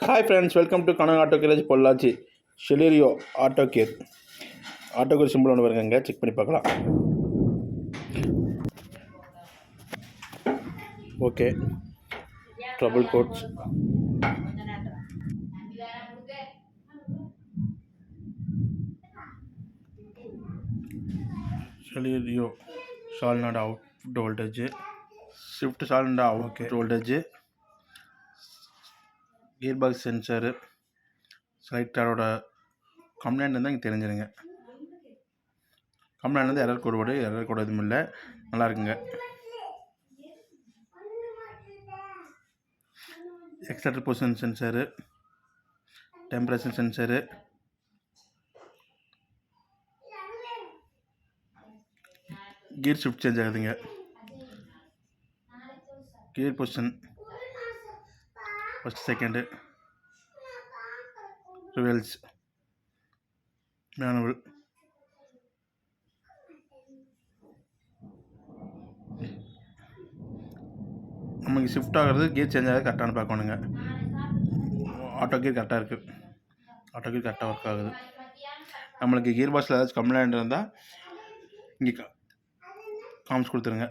Hi friends, welcome to kanagaraj Pollachi. Celerio auto care. Auto care symbol ஒன்று வருங்க, check பண்ணி பார்க்கலாம். Okay, trouble codes. Celerio solenoid out voltage. Shift solenoid out voltage. Gearbox sensor. செலக்டரோட complaint இருந்தால் இங்கே தெரிஞ்சிருங்க. Complaint வந்து error கோடு எதுவும் இல்லை, நல்லா இருக்குங்க. External position sensor, temperature sensor, gear shift change ஆகுதுங்க. Gear position first second, reverse, manual, நமக்கு ஷிஃப்ட் ஆகிறது கியர் சேஞ்ச் ஆகிறது கரெக்டானு பார்க்கணுங்க. ஆட்டோ கியர் கரெக்டாக இருக்குது, ஆட்டோ கியர் கரெக்டாக ஒர்க் ஆகுது. நம்மளுக்கு கியர் பாக்ஸில் ஏதாச்சும் கம்ப்ளைண்ட் இருந்தால் இங்கே காமிச்சு கொடுத்துருங்க.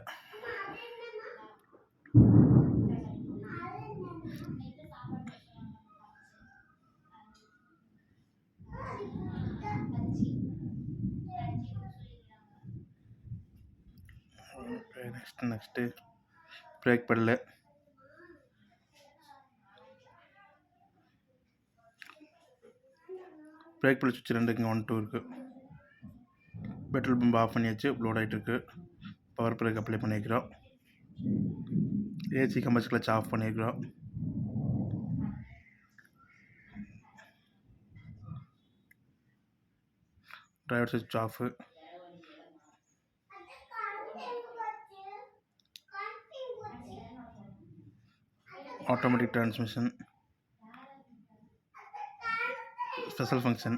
Next brake pedal, brake pedal சுவிட்ச் ரெண்டுக்குங்க 1 2 இருக்குது. பெட்ரோல் பம்ப் ஆஃப் பண்ணியாச்சு, லோட் ஆகிட்டு இருக்கு. பவர் பிரேக் அப்ளை பண்ணிக்கிறோம். ஏசி கம்பஸ் கிளச் ஆஃப் பண்ணிக்கிறோம். டிரைவர் சுவிட்ச் off. Automatic transmission, special function.